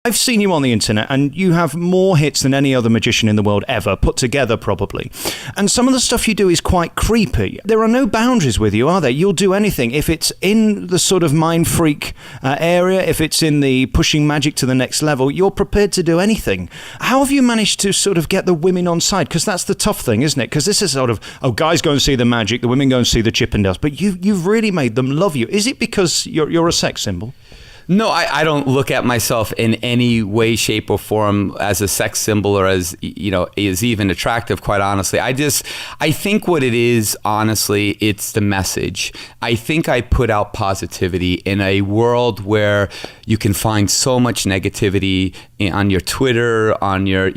I've seen you on the internet, and you have more hits than any other magician in the world ever, put together probably. And some of the stuff you do is quite creepy. There are no boundaries with you, are there? You'll do anything. If it's in the sort of mind freak area, if it's in the pushing magic to the next level, you're prepared to do anything. How have you managed to sort of get the women on side? Because that's the tough thing, isn't it? Because this is sort of, guys go and see the magic, the women go and see the Chippendales, but you've really made them love you. Is it because you're a sex symbol? No, I don't look at myself in any way, shape, or form as a sex symbol or as, is even attractive, quite honestly. I think what it is, honestly, it's the message. I think I put out positivity in a world where you can find so much negativity on your Twitter, on your,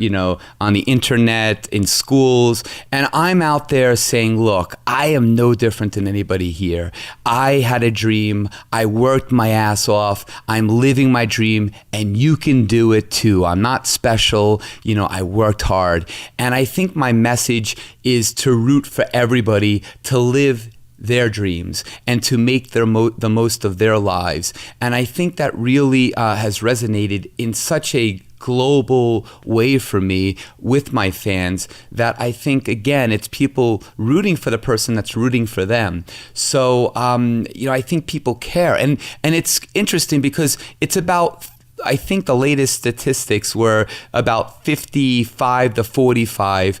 on the internet, in schools. And I'm out there saying, look, I am no different than anybody here. I had a dream. I worked my ass off. I'm living my dream, and you can do it too. I'm not special. I worked hard. And I think my message is to root for everybody to live their dreams and to make the most of their lives. And I think that really has resonated in such a global way for me with my fans that I think, again, it's people rooting for the person that's rooting for them. So, I think people care. And it's interesting because it's about, I think the latest statistics were about 55 to 45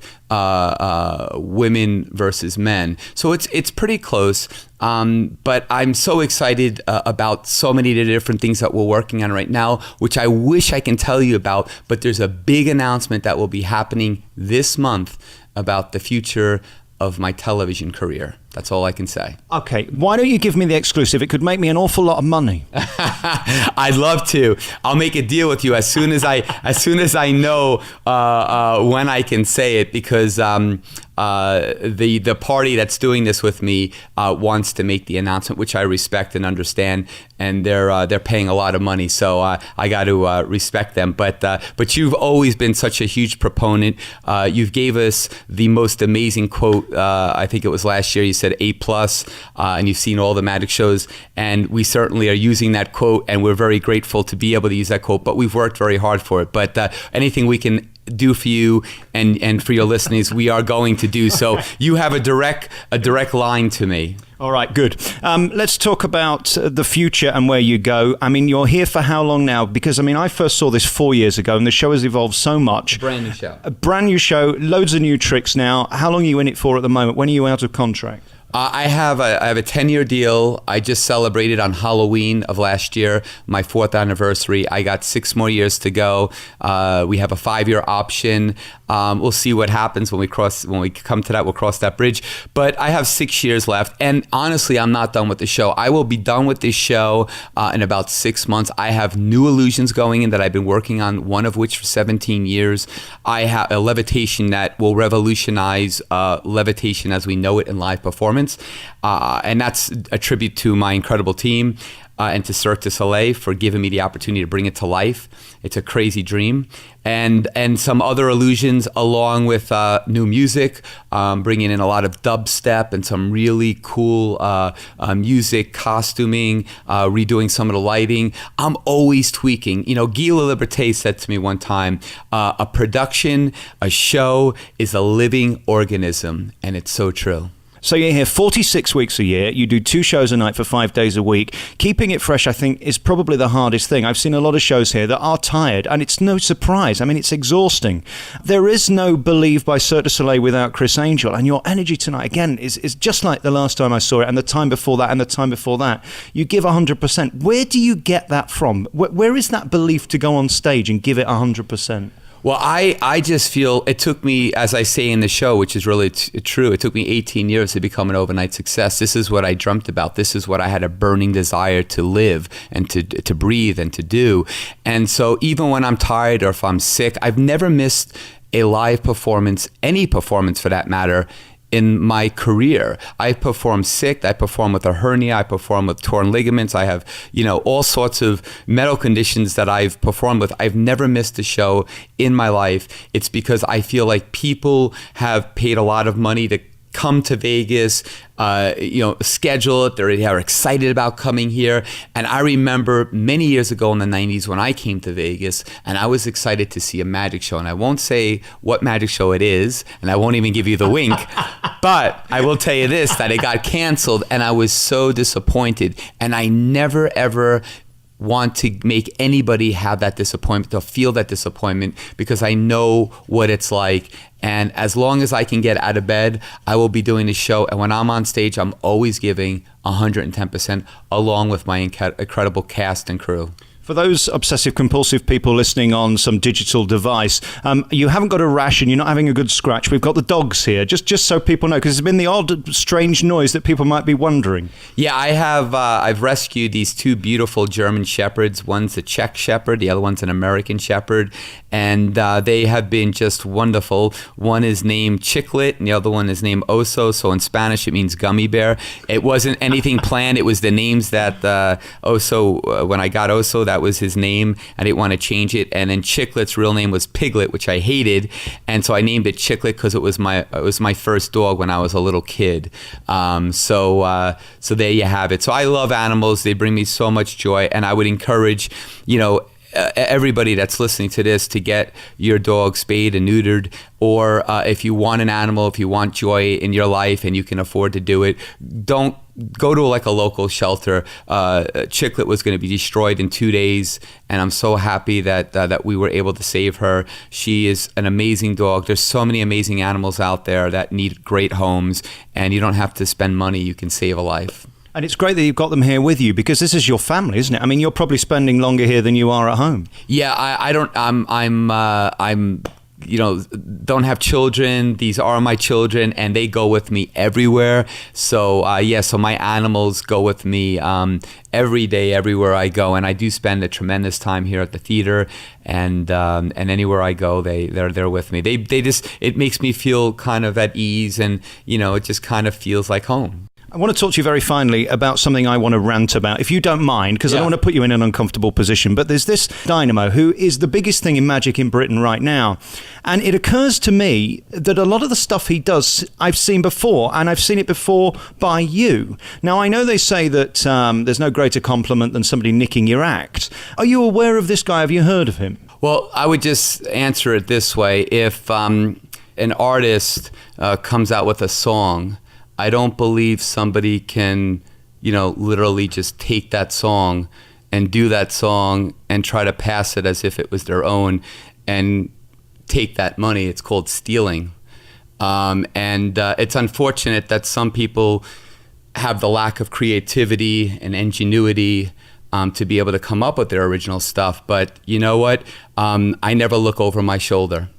women versus men. So it's pretty close. But I'm so excited about so many different things that we're working on right now, which I wish I can tell you about. But there's a big announcement that will be happening this month about the future of my television career. That's all I can say. Okay, why don't you give me the exclusive? It could make me an awful lot of money. I'd love to. I'll make a deal with you as soon as I know when I can say it, because the party that's doing this with me wants to make the announcement, which I respect and understand, and they're paying a lot of money, so I got to respect them. But you've always been such a huge proponent. You've gave us the most amazing quote. I think it was last year. You said A+, and you've seen all the magic shows, and we certainly are using that quote, and we're very grateful to be able to use that quote, but we've worked very hard for it. But anything we can do for you and for your listeners, we are going to do. So you have a direct line to me. All right, good. Let's talk about the future and where you go. I mean, you're here for how long now? Because, I first saw this 4 years ago, and the show has evolved so much. Brand new show. A brand new show, loads of new tricks now. How long are you in it for at the moment? When are you out of contract? I have a 10-year deal. I just celebrated on Halloween of last year, my 4th anniversary. I got 6 more years to go. We have a 5-year option. We'll see what happens when we come to that. We'll cross that bridge. But I have 6 years left. And honestly, I'm not done with the show. I will be done with this show in about 6 months. I have new illusions going in that I've been working on, one of which for 17 years. I have a levitation that will revolutionize levitation as we know it in live performance. And that's a tribute to my incredible team and to Cirque du Soleil for giving me the opportunity to bring it to life. It's a crazy dream. And some other illusions along with new music, bringing in a lot of dubstep and some really cool music, costuming, redoing some of the lighting. I'm always tweaking. Guy Laliberté said to me one time, a production, a show is a living organism, and it's so true. So you're here 46 weeks a year. You do 2 shows a night for 5 days a week. Keeping it fresh, I think, is probably the hardest thing. I've seen a lot of shows here that are tired, and it's no surprise. It's exhausting. There is no Believe by Cirque du Soleil without Criss Angel, and your energy tonight, again, is just like the last time I saw it, and the time before that, and the time before that. You give 100%. Where do you get that from? Where is that belief to go on stage and give it 100%? Well, I just feel it took me, as I say in the show, which is really true, it took me 18 years to become an overnight success. This is what I dreamt about. This is what I had a burning desire to live and to breathe and to do. And so even when I'm tired or if I'm sick, I've never missed a live performance, any performance for that matter, in my career. I perform sick, I perform with a hernia, I perform with torn ligaments, I have, all sorts of medical conditions that I've performed with. I've never missed a show in my life. It's because I feel like people have paid a lot of money to come to Vegas, schedule it. They are excited about coming here. And I remember many years ago in the 90s when I came to Vegas and I was excited to see a magic show. And I won't say what magic show it is, and I won't even give you the wink, but I will tell you this, that it got canceled and I was so disappointed. And I never, ever want to make anybody have that disappointment, to feel that disappointment, because I know what it's like. And as long as I can get out of bed, I will be doing the show. And when I'm on stage, I'm always giving 110% along with my incredible cast and crew. For those obsessive compulsive people listening on some digital device, you haven't got a rash and you're not having a good scratch. We've got the dogs here, just so people know, because there's been the odd, strange noise that people might be wondering. Yeah, I have. I've rescued these two beautiful German shepherds. One's a Czech shepherd, the other one's an American shepherd, and they have been just wonderful. One is named Chiclet, and the other one is named Oso. So in Spanish, it means gummy bear. It wasn't anything planned. It was the names that Oso. When I got Oso, that was his name. I didn't want to change it. And then Chiclet's real name was Piglet, which I hated, and so I named it Chiclet because it was my first dog when I was a little kid. So there you have it. So I love animals. They bring me so much joy, and I would encourage, everybody that's listening to this to get your dog spayed and neutered, or if you want an animal, if you want joy in your life and you can afford to do it, don't go to like a local shelter. Chiclet was going to be destroyed in 2 days, and I'm so happy that we were able to save her. She is an amazing dog. There's so many amazing animals out there that need great homes, and you don't have to spend money. You can save a life. And it's great that you've got them here with you, because this is your family, isn't it? I mean, you're probably spending longer here than you are at home. Yeah, I don't. I'm don't have children. These are my children, and they go with me everywhere. So so my animals go with me every day, everywhere I go, and I do spend a tremendous time here at the theater, and anywhere I go, they're with me. They just, it makes me feel kind of at ease, and it just kind of feels like home. I want to talk to you very finally about something I want to rant about, if you don't mind, because I don't want to put you in an uncomfortable position. But there's this dynamo who is the biggest thing in magic in Britain right now. And it occurs to me that a lot of the stuff he does, I've seen before, and I've seen it before by you. Now, I know they say that there's no greater compliment than somebody nicking your act. Are you aware of this guy? Have you heard of him? Well, I would just answer it this way. If an artist comes out with a song, I don't believe somebody can, literally just take that song and do that song and try to pass it as if it was their own and take that money. It's called stealing. And it's unfortunate that some people have the lack of creativity and ingenuity to be able to come up with their original stuff. But you know what? I never look over my shoulder.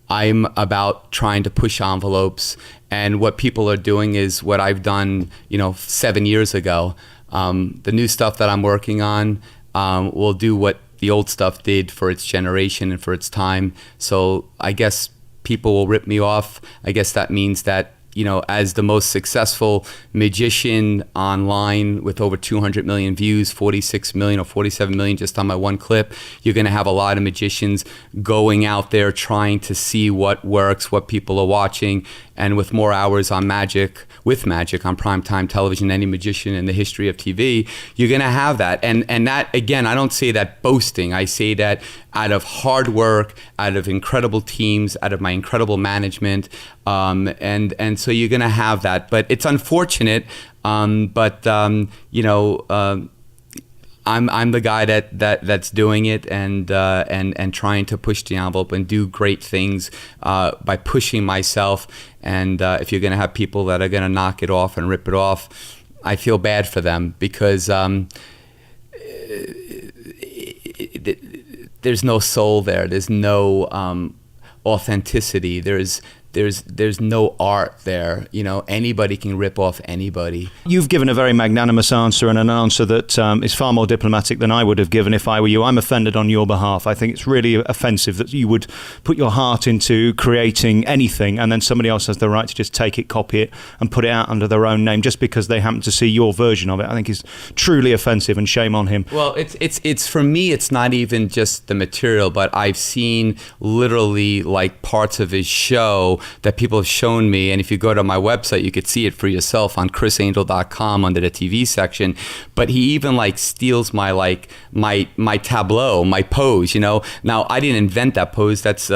I'm about trying to push envelopes, and what people are doing is what I've done, 7 years ago. The new stuff that I'm working on will do what the old stuff did for its generation and for its time. So I guess people will rip me off. I guess that means that, as the most successful magician online with over 200 million views, 46 million or 47 million just on my one clip, you're going to have a lot of magicians going out there trying to see what works, what people are watching. And with more hours on magic on primetime television, any magician in the history of TV, you're going to have that. And that, again, I don't say that boasting. I say that out of hard work, out of incredible teams, out of my incredible management. And so you're going to have that. But it's unfortunate. I'm the guy that's doing it and trying to push the envelope and do great things by pushing myself. And if you're going to have people that are going to knock it off and rip it off, I feel bad for them, because there's no soul there. There's no authenticity. There's no art there. Anybody can rip off anybody. You've given a very magnanimous answer, and an answer that is far more diplomatic than I would have given if I were you. I'm offended on your behalf. I think it's really offensive that you would put your heart into creating anything and then somebody else has the right to just take it, copy it, and put it out under their own name just because they happen to see your version of it. I think is truly offensive, and shame on him. Well, it's for me, it's not even just the material, but I've seen literally like parts of his show show that people have shown me. And if you go to my website, you could see it for yourself on chrisangel.com under the TV section. But he even like steals my tableau, my pose, you know. Now, I didn't invent that pose. That's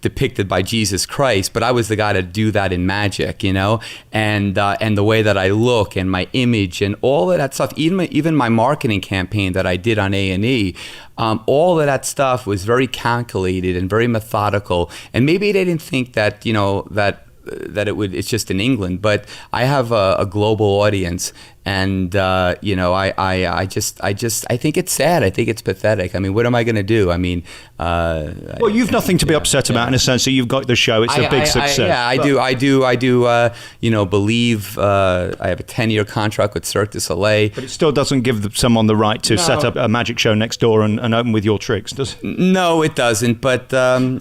depicted by Jesus Christ, but I was the guy to do that in magic, you know. And the way that I look and my image and all of that stuff, even my marketing campaign that I did on A&E, all of that stuff was very calculated and very methodical. And maybe they didn't think that, you know, that it's just in England, but I have a global audience, and you know, I think it's sad. I think it's pathetic. I mean, what am I going to do? I mean, well, you've nothing to be upset about in a sense that you've got the show. It's a big success. I do. You know, believe I have a 10-year contract with Cirque du Soleil, but it still doesn't give someone the right to set up a magic show next door and open with your tricks, does it? No, it doesn't. But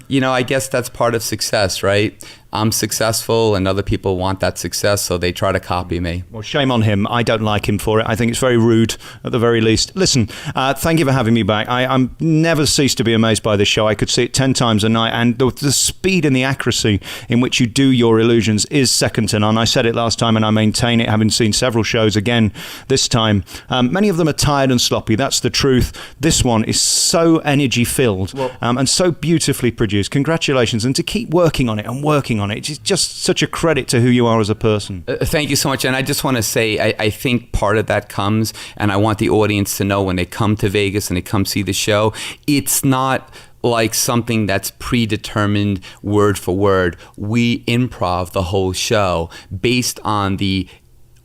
you know, I guess that's part of success, right? I'm successful and other people want that success, so they try to copy me. Well, shame on him. I don't like him for it. I think it's very rude at the very least. Listen, thank you for having me back. I'm never cease to be amazed by this show. I could see it 10 times a night, and the speed and the accuracy in which you do your illusions is second to none. I said it last time and I maintain it, having seen several shows again this time. Many of them are tired and sloppy. That's the truth. This one is so energy filled and so beautifully produced. Congratulations, and to keep working on it and working on it. It's just such a credit to who you are as a person. Thank you so much. And I just want to say, I think part of that comes, and I want the audience to know when they come to Vegas and they come see the show, it's not like something that's predetermined word for word. We improv the whole show based on the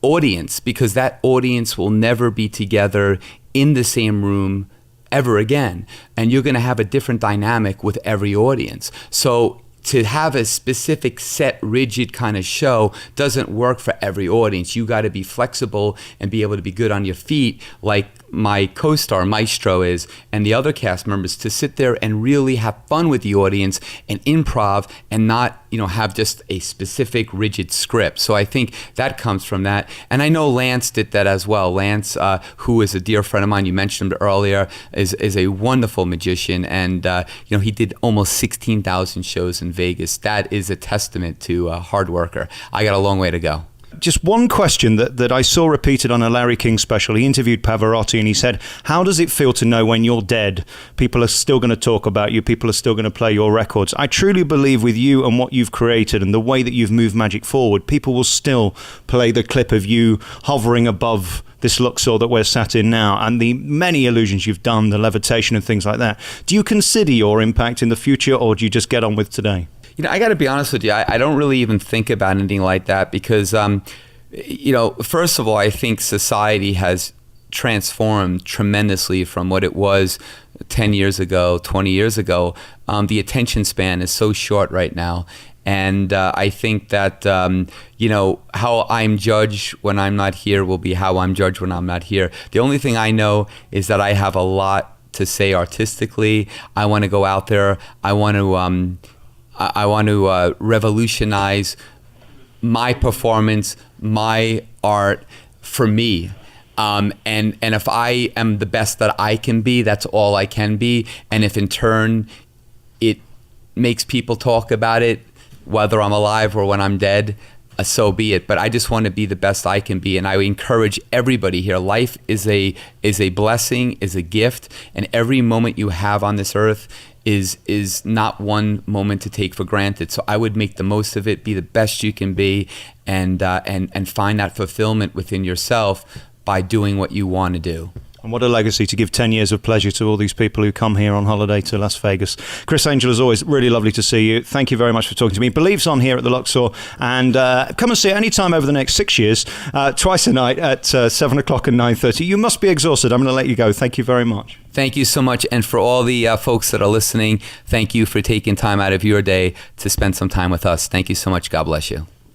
audience, because that audience will never be together in the same room ever again. And you're going to have a different dynamic with every audience. So to have a specific set, rigid kind of show doesn't work for every audience. You got to be flexible and be able to be good on your feet, like my co-star Maestro is, and the other cast members, to sit there and really have fun with the audience and improv and not, you know, have just a specific rigid script. So I think that comes from that. And I know Lance did that as well. Lance, who is a dear friend of mine, you mentioned him earlier, is a wonderful magician. And, you know, he did almost 16,000 shows in Vegas. That is a testament to a hard worker. I got a long way to go. Just one question that I saw repeated on a Larry King special. He interviewed Pavarotti and he said, how does it feel to know when you're dead, people are still going to talk about you, people are still going to play your records? I truly believe with you and what you've created and the way that you've moved magic forward, people will still play the clip of you hovering above this Luxor that we're sat in now, and the many illusions you've done, the levitation and things like that. Do you consider your impact in the future, or do you just get on with today? You know, I got to be honest with you. I don't really even think about anything like that because, you know, first of all, I think society has transformed tremendously from what it was 10 years ago, 20 years ago. The attention span is so short right now. And I think that, you know, how I'm judged when I'm not here will be how I'm judged when I'm not here. The only thing I know is that I have a lot to say artistically. I want to go out there. I want to revolutionize my performance, my art for me. And if I am the best that I can be, that's all I can be. And if in turn it makes people talk about it, whether I'm alive or when I'm dead, so be it. But I just want to be the best I can be. And I encourage everybody here. Life is a blessing, is a gift. And every moment you have on this earth is not one moment to take for granted. So I would make the most of it, be the best you can be, and find that fulfillment within yourself by doing what you want to do. And what a legacy to give 10 years of pleasure to all these people who come here on holiday to Las Vegas. Criss Angel, as always, really lovely to see you. Thank you very much for talking to me. Believe's on here at the Luxor, and come and see it anytime over the next 6 years, twice a night at 7 o'clock and 9:30. You must be exhausted. I'm going to let you go. Thank you very much. Thank you so much. And for all the folks that are listening, thank you for taking time out of your day to spend some time with us. Thank you so much. God bless you.